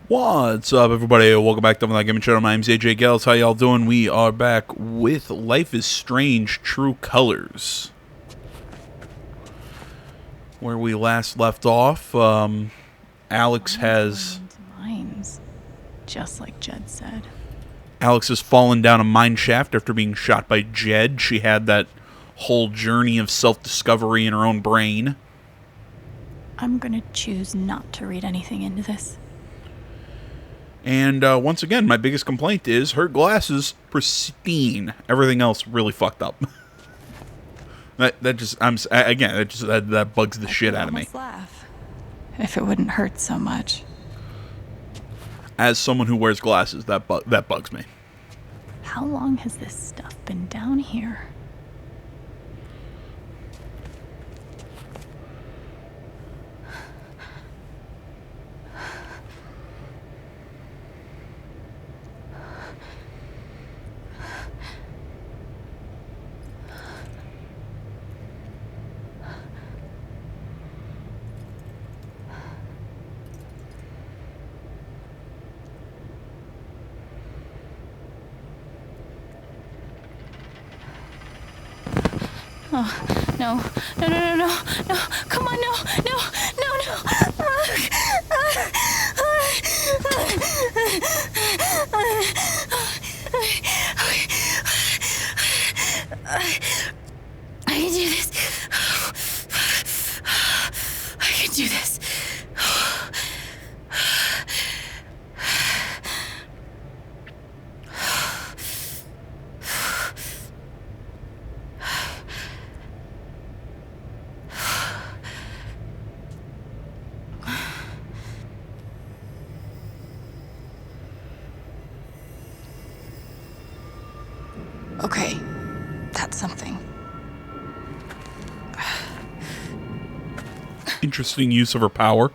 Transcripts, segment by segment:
What's up, everybody? Welcome back to the Gaming Channel. My name's AJ Gels. How y'all doing? We are back with Life is Strange True Colors. Where we last left off, Alex has... Mines, just like Jed said. Alex has fallen down a mine shaft after being shot by Jed. She had that whole journey of self-discovery in her own brain. I'm gonna choose not to read anything into this. And once again, my biggest complaint is her glasses pristine. Everything else really fucked up. that bugs the shit out of me. Laugh. If it wouldn't hurt so much. As someone who wears glasses, that bugs me. How long has this stuff been down here? Oh, no, come on, no. I can do this. I can do this. Okay, that's something. Interesting use of her power.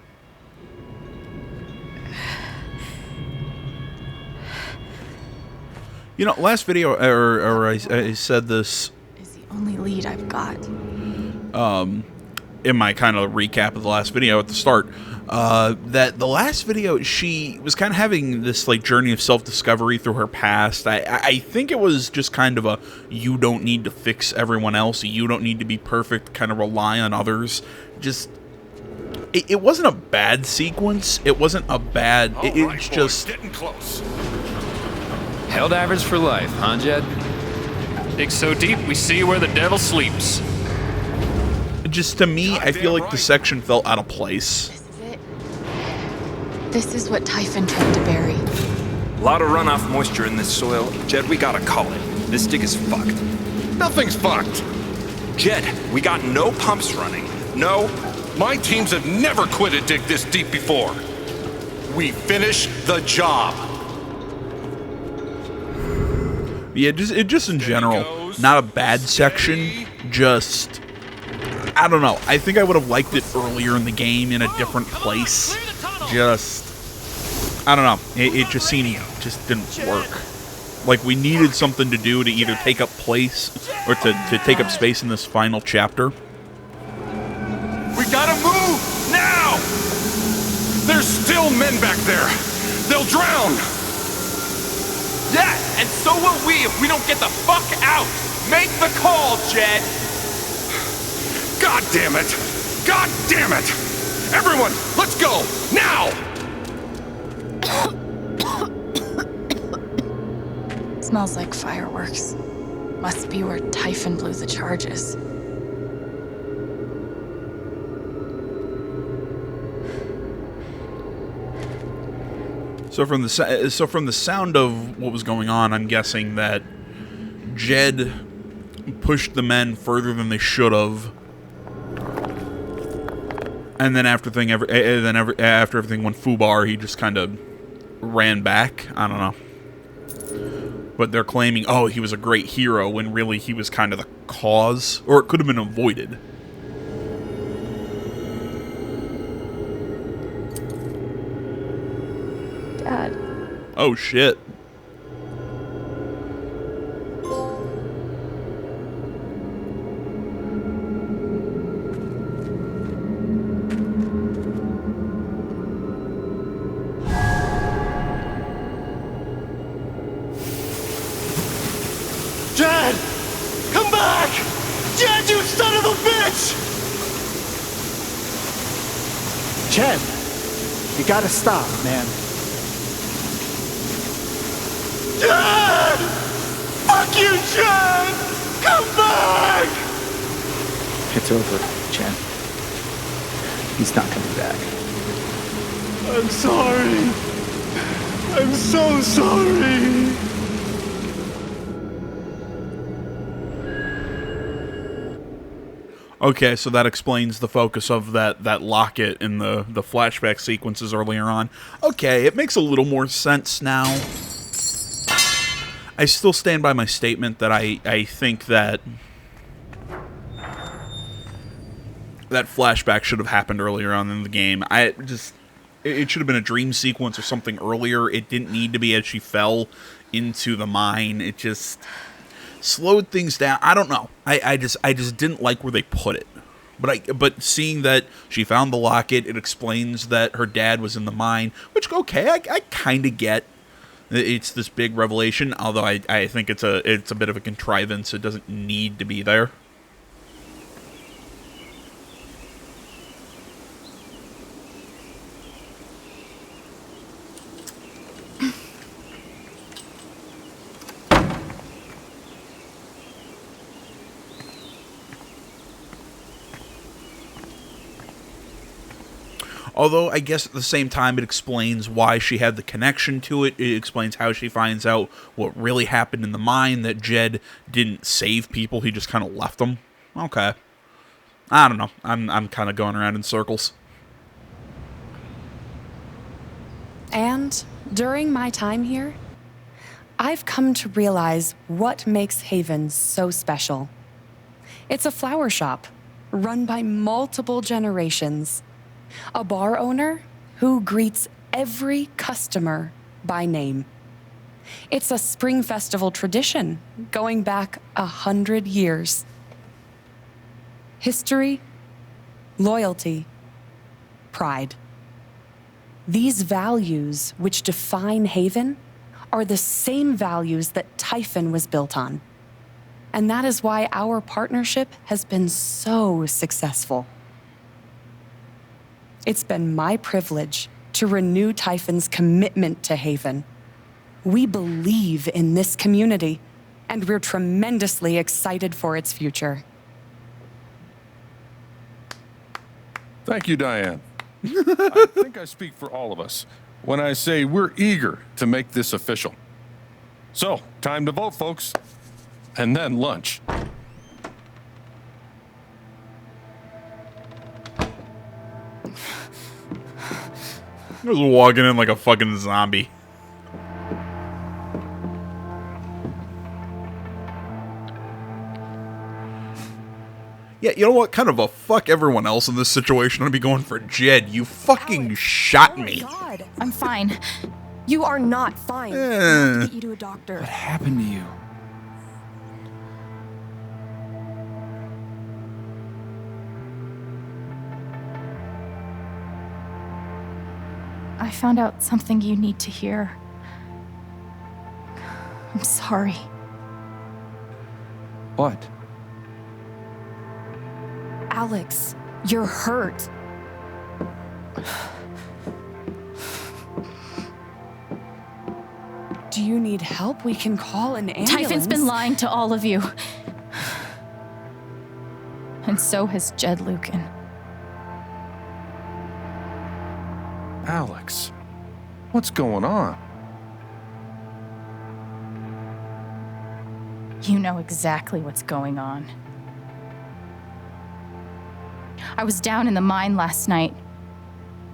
You know, last video, I said this... Is the only lead I've got. In my kind of recap of the last video at the start, that the last video, she was kind of having this, like, journey of self-discovery through her past. I think it was just kind of a, you don't need to fix everyone else, you don't need to be perfect, kind of rely on others. Just... It wasn't a bad sequence. It wasn't a bad... It's just... Getting close. Held average for life, huh, Jed? Dig so deep, we see where the devil sleeps. Just to me, I feel like the section felt out of place. This is it. This is what Typhon tried to bury. A lot of runoff moisture in this soil. Jed, we gotta call it. This dig is fucked. Nothing's fucked. Jed, we got no pumps running. No. My teams have never quit a dig this deep before. We finish the job. Yeah, just in general, not a bad section, just... I don't know. I think I would have liked it earlier in the game in a different place. Just... I don't know. It just seemed... just didn't work. Like, we needed something to do to either take up place or to take up space in this final chapter. We gotta move now! There's still men back there. They'll drown. Yeah, and so will we if we don't get the fuck out! Make the call, Jed! God damn it! God damn it! Everyone, let's go! Now! Smells like fireworks. Must be where Typhon blew the charges. So from the sound of what was going on, I'm guessing that Jed pushed the men further than they should have, and then after everything went foobar, he just kind of ran back. I don't know, but they're claiming, oh, he was a great hero, when really he was kind of the cause, or it could have been avoided. Dad. Oh shit. Jed, you son of a bitch! Jed, you gotta stop, man. Jed! Fuck you, Jed! Come back! It's over, Jen. He's not coming back. I'm sorry. I'm so sorry. Okay, so that explains the focus of that locket in the flashback sequences earlier on. Okay, it makes a little more sense now. I still stand by my statement that I think that flashback should have happened earlier on in the game. It should have been a dream sequence or something earlier. It didn't need to be as she fell into the mine. It just slowed things down. I don't know. I just didn't like where they put it. But seeing that she found the locket, it explains that her dad was in the mine, which okay, I kind of get. It's this big revelation, although I think it's a bit of a contrivance. It doesn't need to be there. Although, I guess at the same time, it explains why she had the connection to it. It explains how she finds out what really happened in the mine, that Jed didn't save people, he just kind of left them. Okay. I don't know. I'm kind of going around in circles. And during my time here, I've come to realize what makes Haven so special. It's a flower shop, run by multiple generations. A bar owner who greets every customer by name. It's a spring festival tradition going back 100 years. History, loyalty, pride. These values which define Haven are the same values that Typhon was built on. And that is why our partnership has been so successful. It's been my privilege to renew Typhon's commitment to Haven. We believe in this community, and we're tremendously excited for its future. Thank you, Diane. I think I speak for all of us when I say we're eager to make this official. So, time to vote, folks. And then lunch. Just walking in like a fucking zombie. Yeah, you know what? Kind of a fuck everyone else in this situation. I'm gonna be going for Jed. You fucking shot me. God, I'm fine. You are not fine. We have to get you to a doctor. What happened to you? I found out something you need to hear. I'm sorry. What? Alex, you're hurt. Do you need help? We can call an ambulance. Typhon's been lying to all of you. And so has Jed Lucan. Alex, what's going on? You know exactly what's going on. I was down in the mine last night.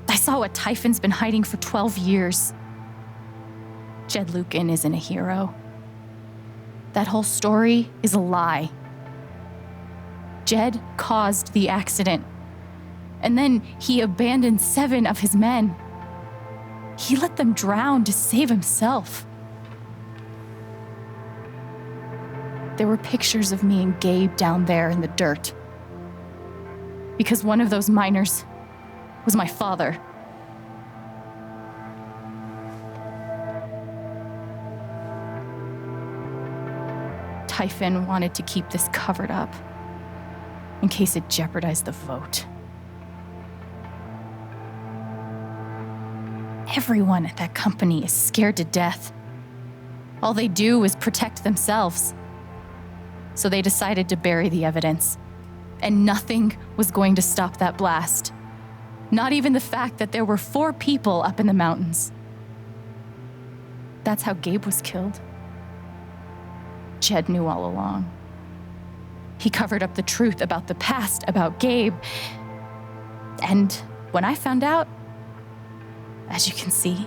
I saw what Typhon's been hiding for 12 years. Jed Lucan isn't a hero. That whole story is a lie. Jed caused the accident. And then he abandoned 7 of his men. He let them drown to save himself. There were pictures of me and Gabe down there in the dirt. Because one of those miners was my father. Typhon wanted to keep this covered up. in case it jeopardized the vote. Everyone at that company is scared to death. All they do is protect themselves. So they decided to bury the evidence. And nothing was going to stop that blast. Not even the fact that there were 4 people up in the mountains. That's how Gabe was killed. Jed knew all along. He covered up the truth about the past, about Gabe. And when I found out, as you can see,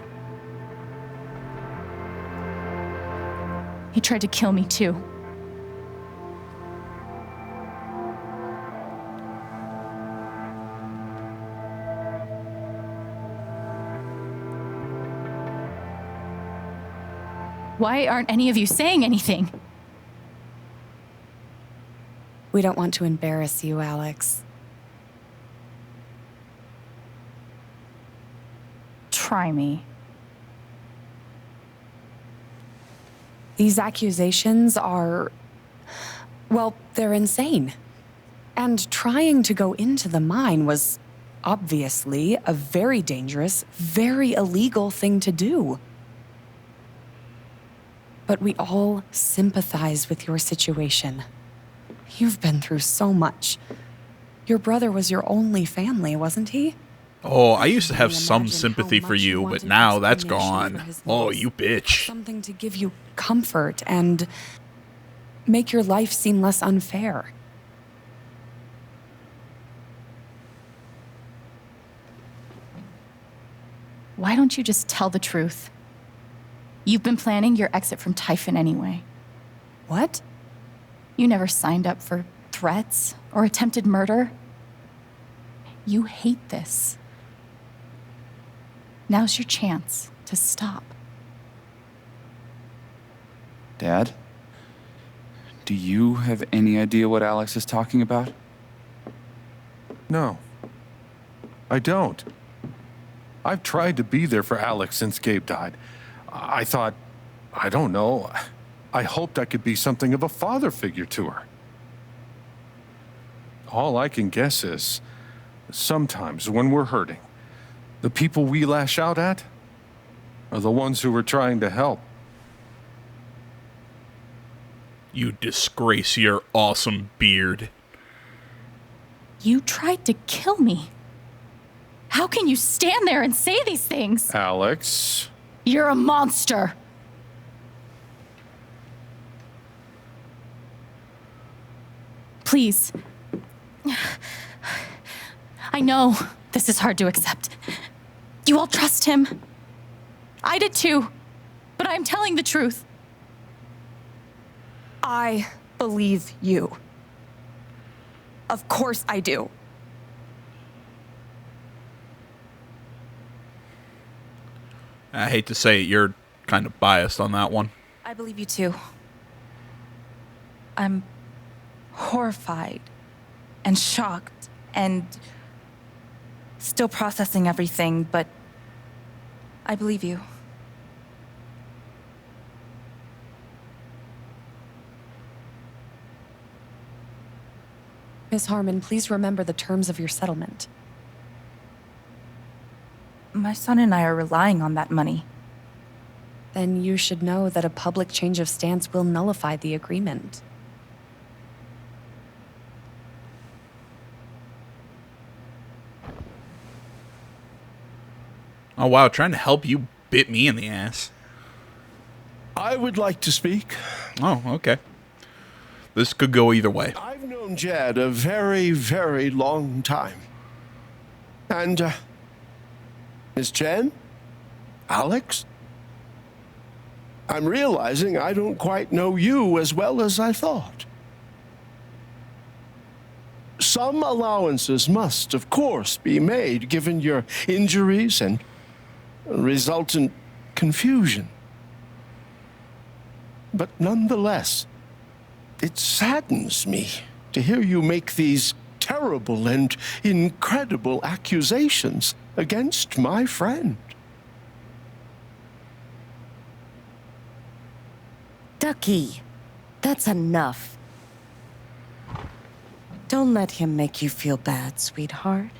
he tried to kill me too. Why aren't any of you saying anything? We don't want to embarrass you, Alex. Try me. These accusations are, well, they're insane. And trying to go into the mine was obviously a very dangerous, very illegal thing to do. But we all sympathize with your situation. You've been through so much. Your brother was your only family, wasn't he? Oh, I used to have some sympathy for you, but now that's gone. Oh, you bitch. Something to give you comfort and make your life seem less unfair. Why don't you just tell the truth? You've been planning your exit from Typhon anyway. What? You never signed up for threats or attempted murder. You hate this. Now's your chance to stop. Dad? Do you have any idea what Alex is talking about? No, I don't. I've tried to be there for Alex since Gabe died. I thought, I don't know, I hoped I could be something of a father figure to her. All I can guess is, sometimes when we're hurting, the people we lash out at are the ones who we're trying to help. You disgrace your awesome beard. You tried to kill me. How can you stand there and say these things? Alex? You're a monster. Please. I know this is hard to accept. You all trust him. I did too, but I'm telling the truth. I believe you. Of course I do. I hate to say it, you're kind of biased on that one. I believe you too. I'm horrified and shocked and still processing everything, but I believe you. Miss Harmon, please remember the terms of your settlement. My son and I are relying on that money. Then you should know that a public change of stance will nullify the agreement. Oh, wow, trying to help you bit me in the ass. I would like to speak. Oh, okay. This could go either way. I've known Jed a very, very long time. And, Miss Chen? Alex? I'm realizing I don't quite know you as well as I thought. Some allowances must, of course, be made given your injuries and resultant confusion. But nonetheless, it saddens me to hear you make these terrible and incredible accusations against my friend. Ducky, that's enough. Don't Don't let him make you feel bad, sweetheart.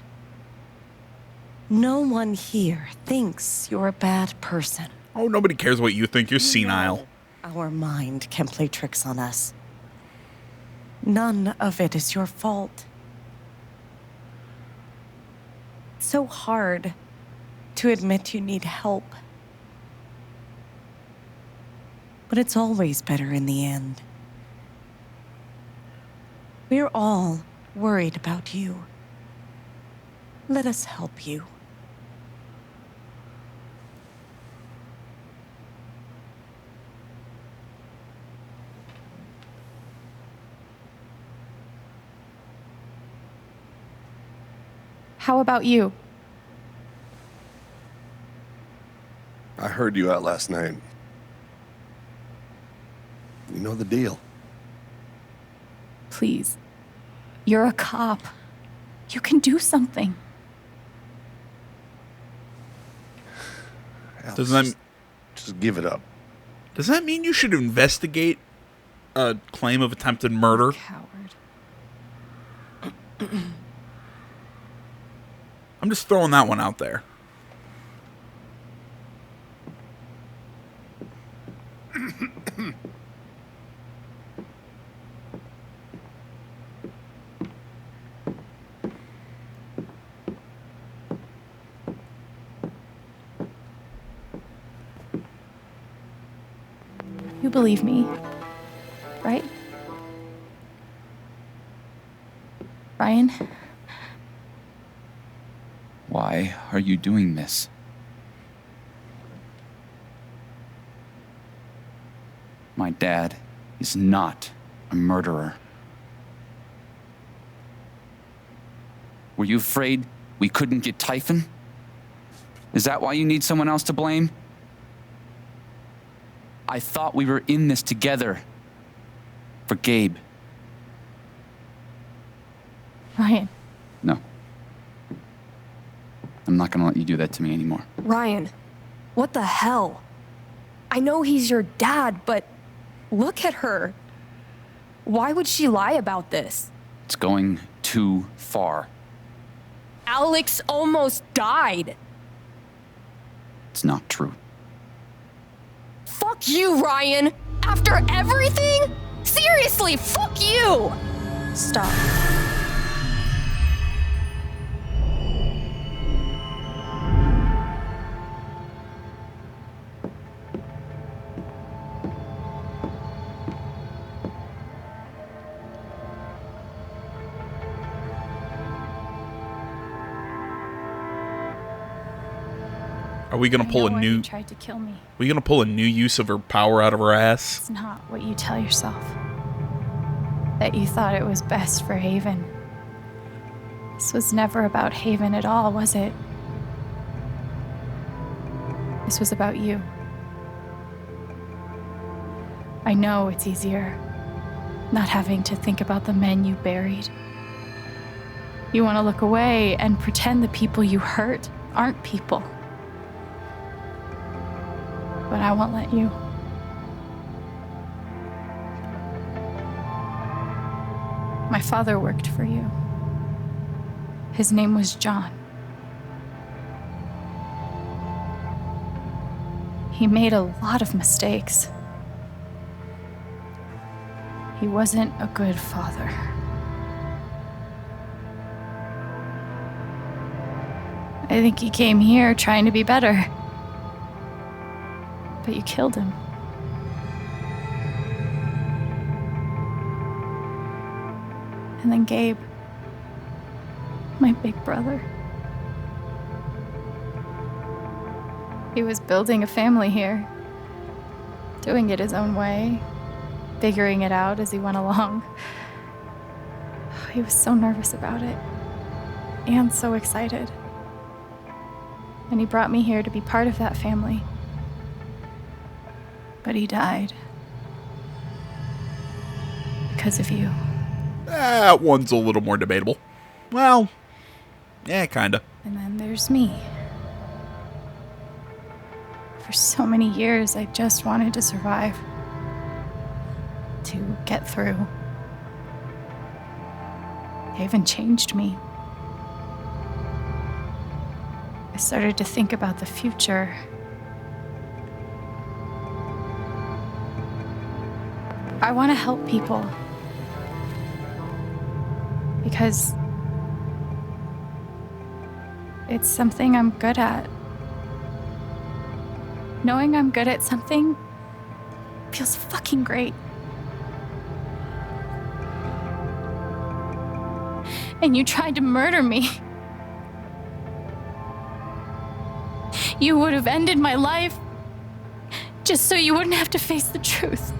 No one here thinks you're a bad person. Oh, nobody cares what you think. You're senile. Our mind can play tricks on us. None of it is your fault. It's so hard to admit you need help. But it's always better in the end. We're all worried about you. Let us help you. How about you? I heard you out last night. You know the deal. Please. You're a cop. You can do something. Does that just give it up? Does that mean you should investigate a claim of attempted murder? Coward. I'm just throwing that one out there. You believe me, right? Ryan? Why are you doing this? My dad is not a murderer. Were you afraid we couldn't get Typhon? Is that why you need someone else to blame? I thought we were in this together. For Gabe. Ryan. No. I'm not gonna let you do that to me anymore. Ryan, what the hell? I know he's your dad, but look at her. Why would she lie about this? It's going too far. Alex almost died. It's not true. Fuck you, Ryan! After everything? Seriously, fuck you! Stop. Are we gonna pull a why new? you tried to kill me. Are we gonna pull a new use of her power out of her ass? It's not what you tell yourself. That you thought it was best for Haven. This was never about Haven at all, was it? This was about you. I know it's easier not having to think about the men you buried. You want to look away and pretend the people you hurt aren't people. But I won't let you. My father worked for you. His name was John. He made a lot of mistakes. He wasn't a good father. I think he came here trying to be better. But you killed him. And then Gabe, my big brother. He was building a family here, doing it his own way, figuring it out as he went along. He was so nervous about it, and so excited. And he brought me here to be part of that family. But he died. Because of you. That one's a little more debatable. Well, yeah, kinda. And then there's me. For so many years, I just wanted to survive. To get through. Haven changed me. I started to think about the future. I want to help people. Because it's something I'm good at. Knowing I'm good at something feels fucking great. And you tried to murder me. You would have ended my life just so you wouldn't have to face the truth.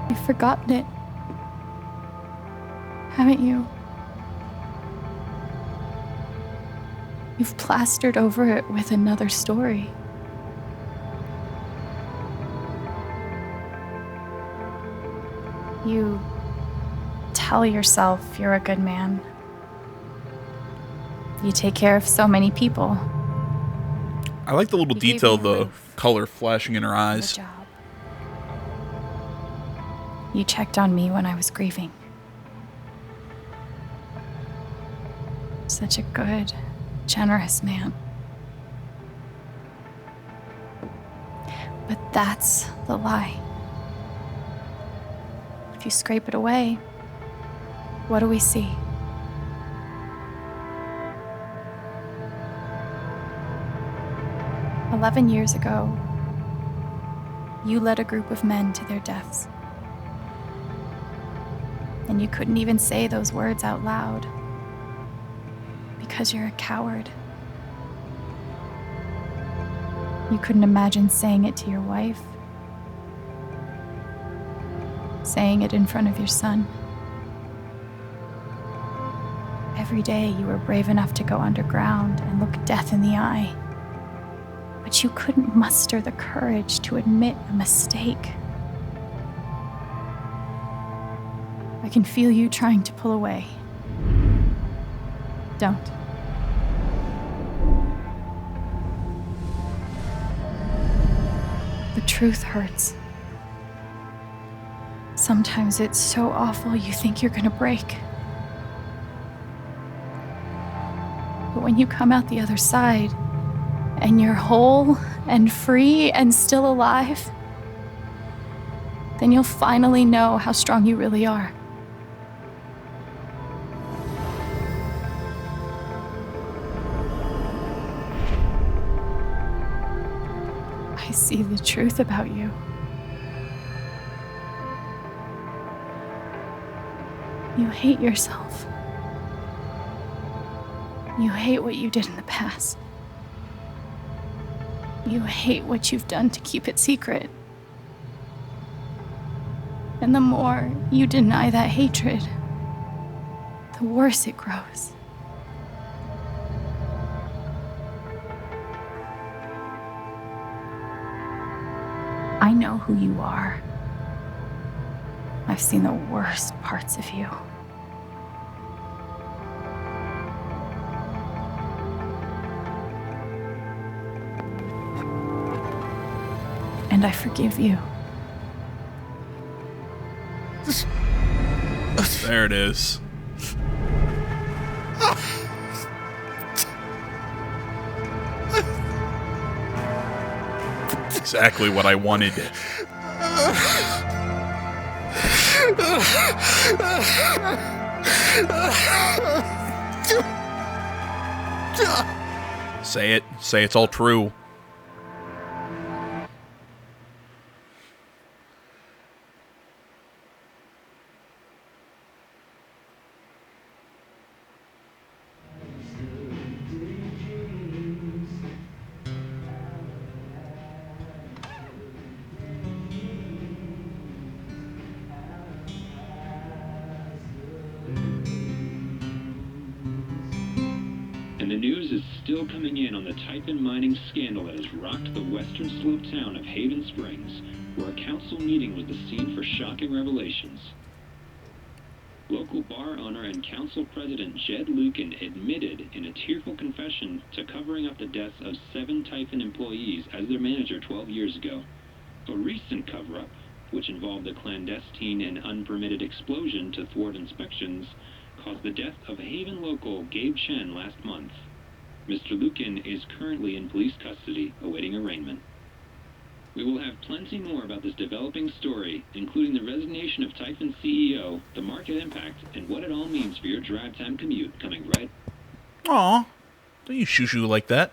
You've forgotten it, haven't you? You've plastered over it with another story. You tell yourself you're a good man. You take care of so many people. I like the little detail of the color flashing in her eyes. You checked on me when I was grieving. Such a good, generous man. But that's the lie. If you scrape it away, what do we see? "11 years ago, you led a group of men to their deaths. And you couldn't even say those words out loud because you're a coward. You couldn't imagine saying it to your wife, saying it in front of your son. Every day you were brave enough to go underground and look death in the eye, but you couldn't muster the courage to admit a mistake. I can feel you trying to pull away. Don't. The truth hurts. Sometimes it's so awful you think you're gonna break. But when you come out the other side, and you're whole and free and still alive, then you'll finally know how strong you really are. I see the truth about you. You hate yourself. You hate what you did in the past. You hate what you've done to keep it secret. And the more you deny that hatred, the worse it grows. I know who you are. I've seen the worst parts of you. And I forgive you. There it is. Exactly what I wanted. Say it. Say it's all true. And the news is still coming in on the Typhon mining scandal that has rocked the western slope town of Haven Springs, where a council meeting was the scene for shocking revelations. Local bar owner and council president Jed Lucan admitted in a tearful confession to covering up the deaths of 7 Typhon employees as their manager 12 years ago. A recent cover-up, which involved a clandestine and unpermitted explosion to thwart inspections, caused the death of Haven local Gabe Chen last month. Mr. Lucan is currently in police custody, awaiting arraignment. We will have plenty more about this developing story, including the resignation of Typhon CEO, the market impact, and what it all means for your drive time commute, coming right. Aw, don't you shoo-shoo like that.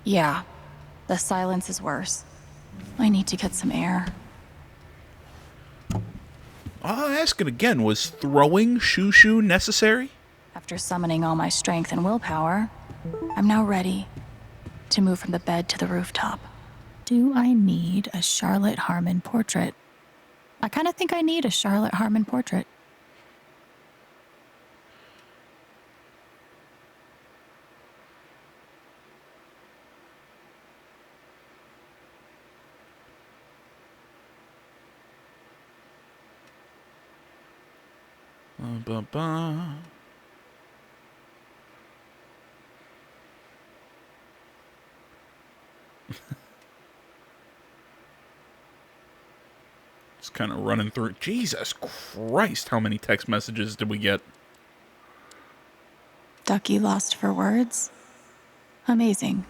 Yeah, the silence is worse. I need to get some air. I'll ask it again. Was throwing shoo-shoo necessary? After summoning all my strength and willpower, I'm now ready to move from the bed to the rooftop. Do I need a Charlotte Harmon portrait? I kind of think I need a Charlotte Harmon portrait. Ba-ba-ba. Just kind of running through. Jesus Christ, how many text messages did we get? Ducky lost for words? Amazing.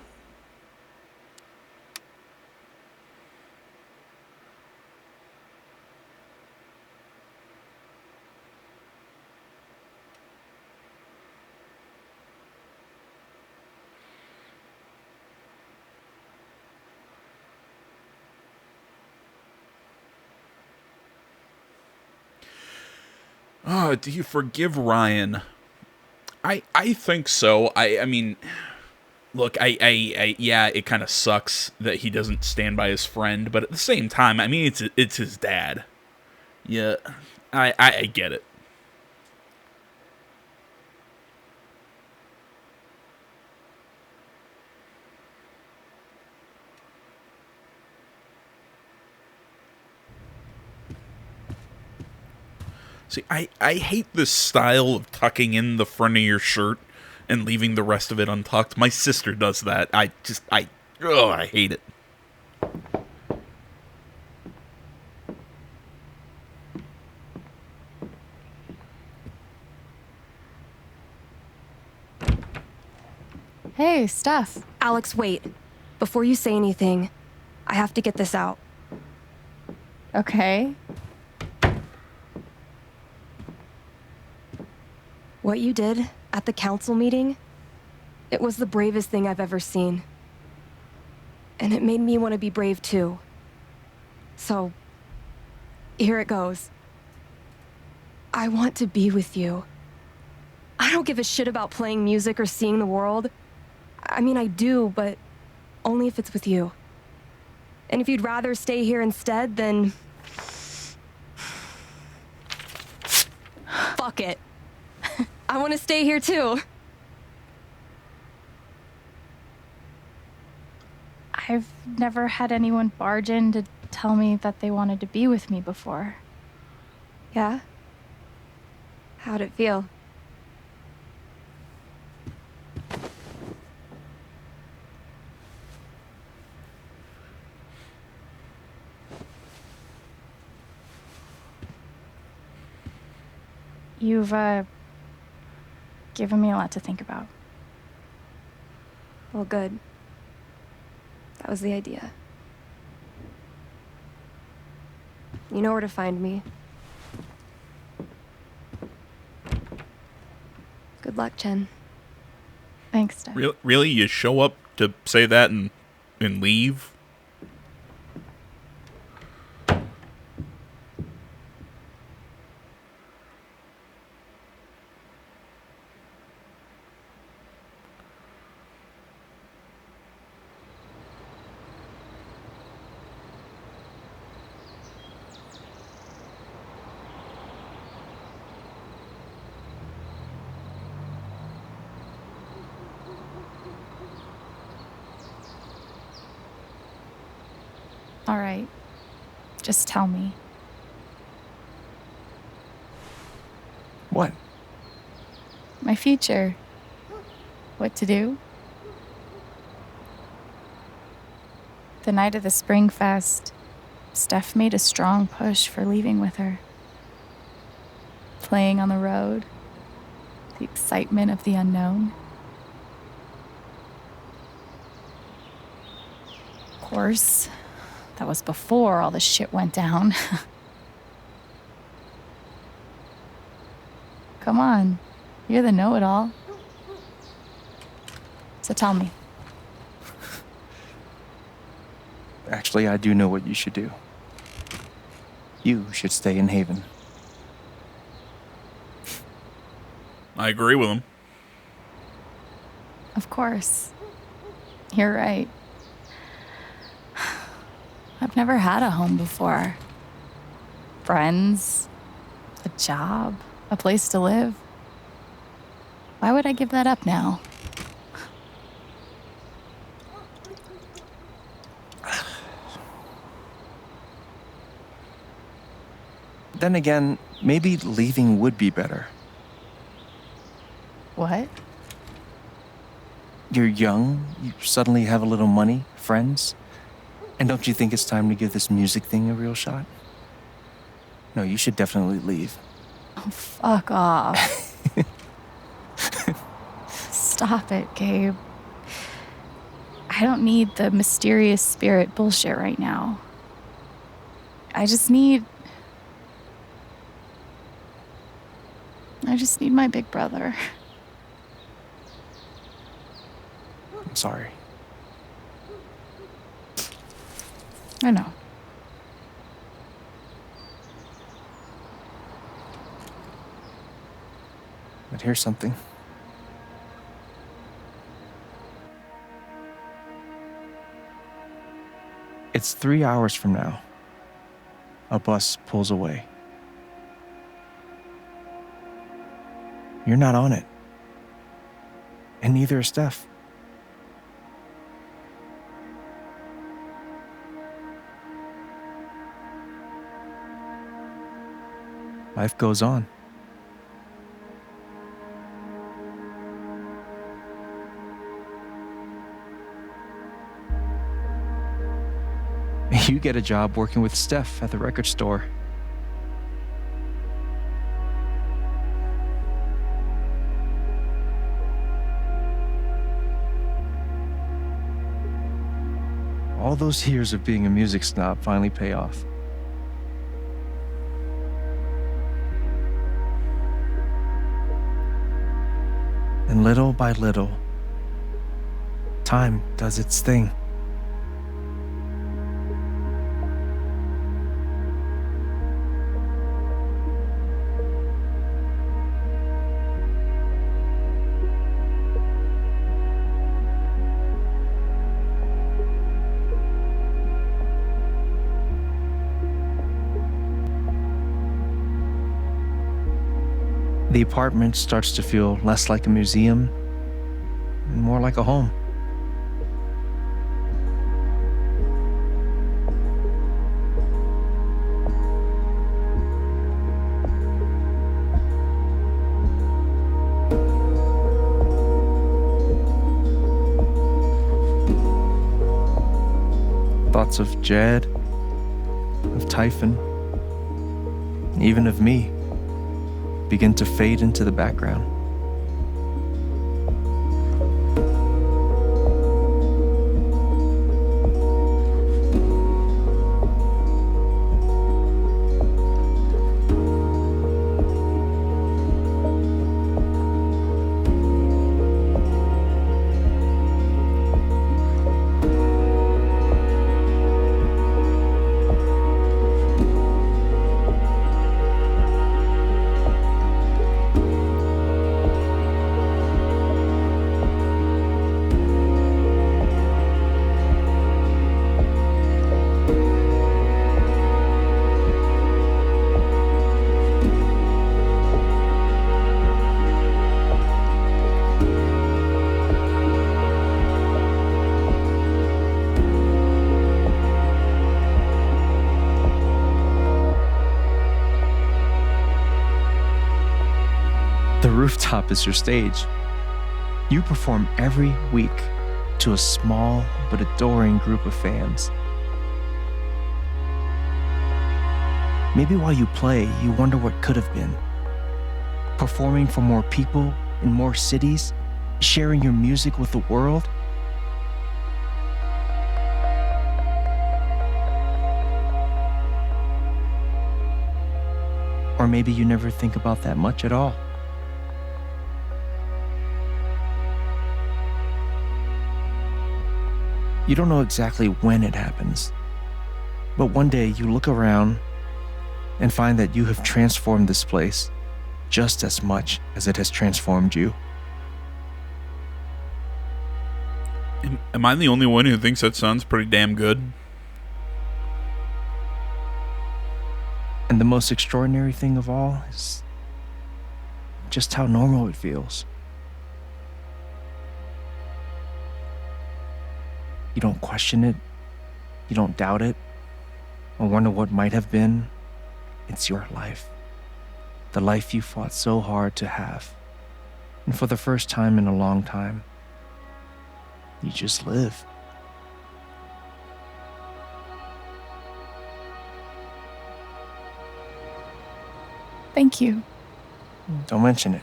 Oh, do you forgive Ryan? I think so. I mean, look, yeah, it kind of sucks that he doesn't stand by his friend, but at the same time, I mean, it's his dad. Yeah, I get it. See, I hate this style of tucking in the front of your shirt and leaving the rest of it untucked. My sister does that. I hate it. Hey, Steph. Alex, wait. Before you say anything, I have to get this out. Okay. What you did at the council meeting, it was the bravest thing I've ever seen. And it made me want to be brave too. So, here it goes. I want to be with you. I don't give a shit about playing music or seeing the world. I mean, I do, but only if it's with you. And if you'd rather stay here instead, then... fuck it. I want to stay here too. I've never had anyone barge in to tell me that they wanted to be with me before. Yeah? How'd it feel? You've, given me a lot to think about. Well, good. That was the idea. You know where to find me. Good luck, Chen. Thanks, Steph. Really? You show up to say that and leave? All right. Just tell me. What? My future. What to do? The night of the Spring Fest, Steph made a strong push for leaving with her. Playing on the road, the excitement of the unknown. Of course, that was before all the shit went down. Come on, you're the know-it-all. So tell me. Actually, I do know what you should do. You should stay in Haven. I agree with him. Of course. You're right. I've never had a home before. Friends, a job, a place to live. Why would I give that up now? Then again, maybe leaving would be better. What? You're young, you suddenly have a little money, friends. And don't you think it's time to give this music thing a real shot? No, you should definitely leave. Oh, fuck off. Stop it, Gabe. I don't need the mysterious spirit bullshit right now. I just need my big brother. I'm sorry. I know. But here's something. It's 3 hours from now. A bus pulls away. You're not on it. And neither is Steph. Life goes on. You get a job working with Steph at the record store. All those years of being a music snob finally pay off. And little by little, time does its thing. The apartment starts to feel less like a museum and more like a home. Thoughts of Jed, of Typhon, and even of me begin to fade into the background. rooftop is your stage. You perform every week to a small but adoring group of fans. Maybe while you play, you wonder what could have been. Performing for more people in more cities, sharing your music with the world. Or maybe you never think about that much at all. You don't know exactly when it happens, but one day you look around and find that you have transformed this place just as much as it has transformed you. Am I the only one who thinks that sounds pretty damn good? And the most extraordinary thing of all is just how normal it feels. You don't question it, you don't doubt it, or wonder what might have been. It's your life. The life you fought so hard to have. And for the first time in a long time, you just live. Thank you. Don't mention it.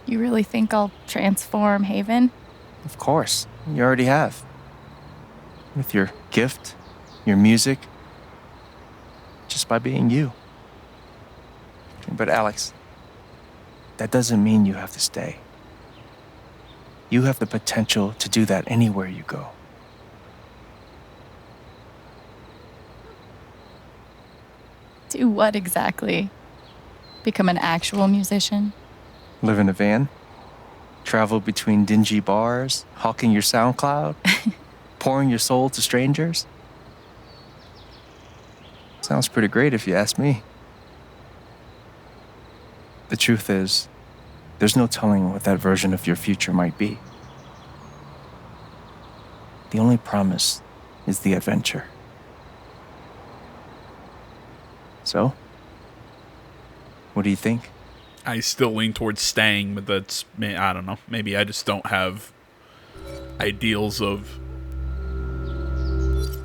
You really think I'll transform Haven? Of course, you already have. With your gift, your music, just by being you. But Alex, that doesn't mean you have to stay. You have the potential to do that anywhere you go. Do what exactly? Become an actual musician? Live in a van, travel between dingy bars, hawking your SoundCloud, pouring your soul to strangers. Sounds pretty great if you ask me. The truth is, there's no telling what that version of your future might be. The only promise is the adventure. So, what do you think? I still lean towards staying, but that's, I don't know. Maybe I just don't have ideals of.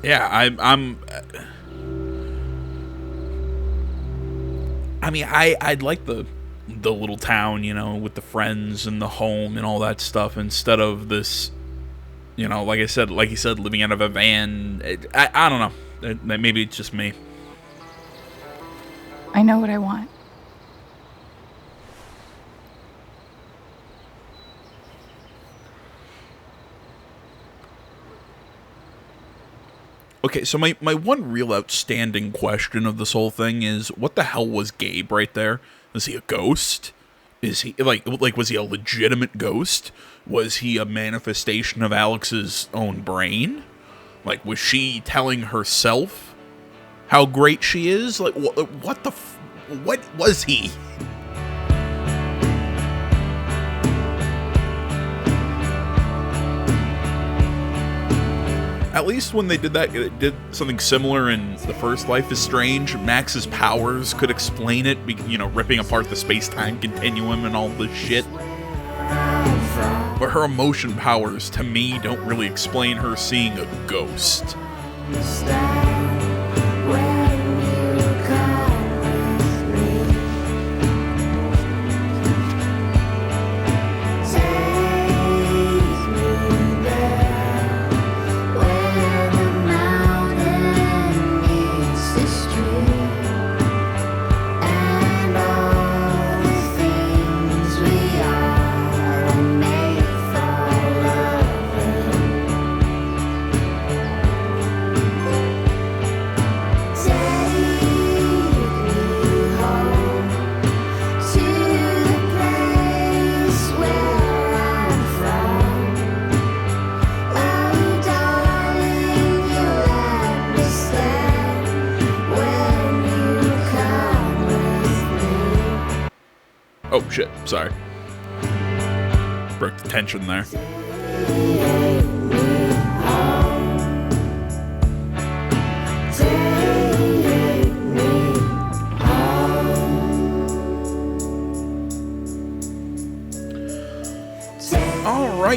Yeah, I'd like the little town, you know, with the friends and the home and all that stuff, instead of this, you know, like you said, living out of a van. I don't know. Maybe it's just me. I know what I want. Okay, so my one real outstanding question of this whole thing is, what the hell was Gabe right there? Was he a ghost? Is he like was he a legitimate ghost? Was he a manifestation of Alex's own brain? Like, was she telling herself how great she is? Like, what was he? At least when they did that, it did something similar in the first Life is Strange. Max's powers could explain it, you know, ripping apart the space-time continuum and all this shit. But her emotion powers, to me, don't really explain her seeing a ghost. Oh shit, sorry. Broke the tension there.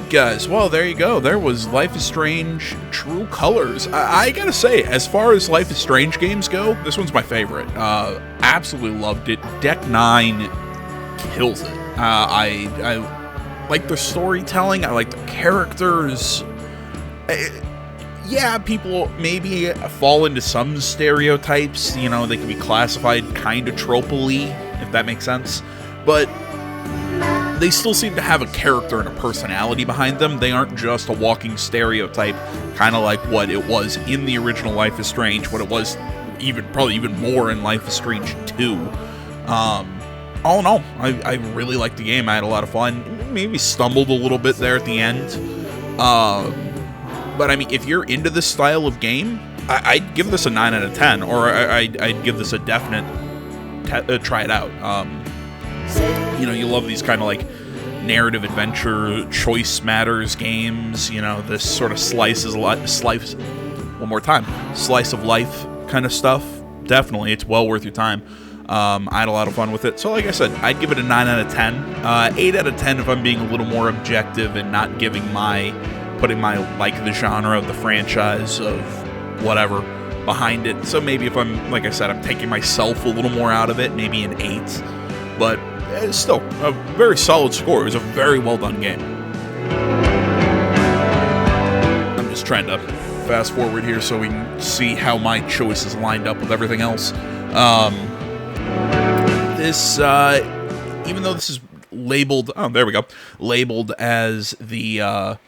right, guys. Well, there you go. There was Life is Strange True Colors. I gotta say, as far as Life is Strange games go, this one's my favorite. Absolutely loved it. Deck 9 kills it. I like the storytelling. I like the characters. Yeah, people maybe fall into some stereotypes. You know, they can be classified kind of tropically, if that makes sense. But they still seem to have a character and a personality behind them. They aren't just a walking stereotype, kind of like what it was in the original Life is Strange, what it was probably even more in Life is Strange 2. All in all, I really liked the game. I had a lot of fun. Maybe stumbled a little bit there at the end. But I mean, if you're into this style of game, I'd give this a 9 out of 10, or I'd give this a definite try it out. You know, you love these kind of like narrative adventure, choice matters games. You know, this sort of slice of life kind of stuff. Definitely, it's well worth your time. I had a lot of fun with it. So like I said, I'd give it a 9 out of 10. 8 out of 10 if I'm being a little more objective and not putting my like the genre of the franchise of whatever behind it. So maybe if I'm, like I said, I'm taking myself a little more out of it, maybe an 8. But it's still a very solid score. It was a very well done game. I'm just trying to fast forward here so we can see how my choices lined up with everything else. Even though this is labeled, labeled as the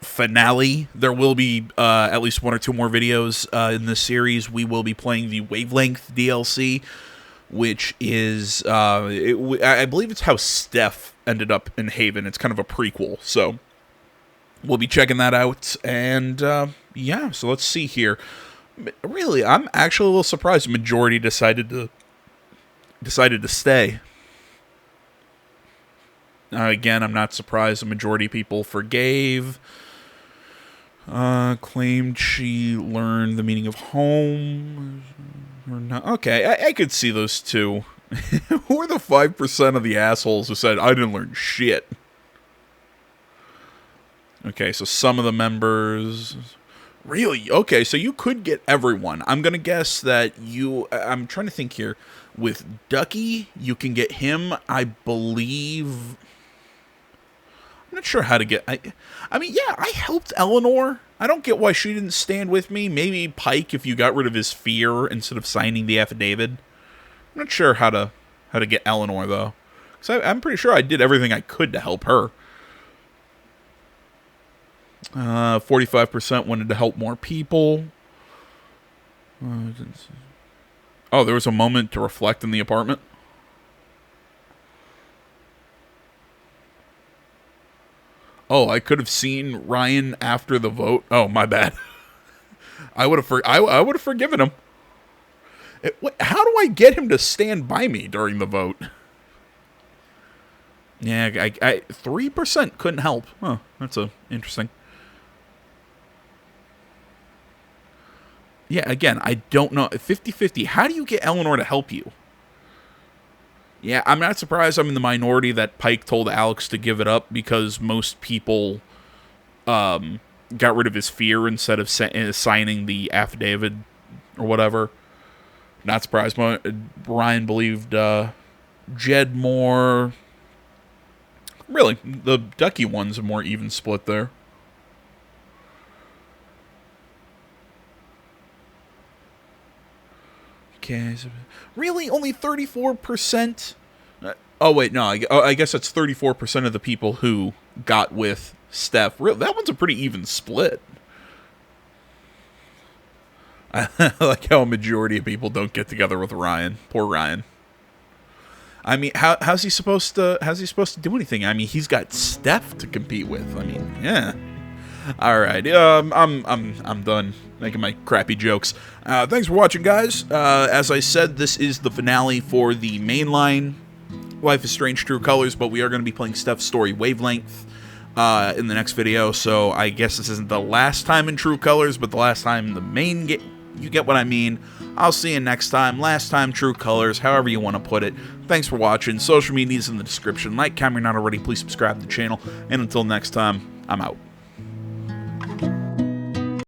finale, there will be at least 1 or 2 more videos in this series. We will be playing the Wavelength DLC, which is, I believe it's how Steph ended up in Haven. It's kind of a prequel, so we'll be checking that out. And yeah, so let's see here. Really, I'm actually a little surprised the majority decided to stay. Again, I'm not surprised the majority of people forgave. Claimed she learned the meaning of home. Or not. Okay, I could see those two. Who are the 5% of the assholes who said, I didn't learn shit? Okay, so some of the members... Really? Okay, so you could get everyone. I'm going to guess that I'm trying to think here. With Ducky, you can get him, I believe... I'm not sure how to get... I mean, yeah, I helped Eleanor. I don't get why she didn't stand with me. Maybe Pike, if you got rid of his fear instead of signing the affidavit. I'm not sure how to get Eleanor, though. Because I'm pretty sure I did everything I could to help her. 45% wanted to help more people. Oh, there was a moment to reflect in the apartment. Oh, I could have seen Ryan after the vote. Oh, my bad. I would have forgiven him. How do I get him to stand by me during the vote? Yeah, 3% couldn't help. Huh, that's interesting. Yeah, again, I don't know. 50-50. How do you get Eleanor to help you? Yeah, I'm not surprised I'm in the minority that Pike told Alex to give it up because most people got rid of his fear instead of signing the affidavit or whatever. Not surprised. Ryan believed Jed more. Really, the Ducky one's a more even split there. Okay, so really only 34%? Oh, wait, no, I guess that's 34% of the people who got with Steph. That one's a pretty even split. I like how a majority of people don't get together with Ryan. Poor Ryan. I mean, how's he supposed to do anything? I mean, he's got Steph to compete with. I mean, yeah. All right, I'm done making my crappy jokes. Thanks for watching, guys. As I said, this is the finale for the mainline Life is Strange True Colors, but we are going to be playing Steph's story Wavelength in the next video. So I guess this isn't the last time in True Colors, but the last time in the main game. You get what I mean. I'll see you next time. Last time, true colors, however you want to put it. Thanks for watching. Social media's in the description. Like, comment, not already, please subscribe to the channel. And until next time, I'm out.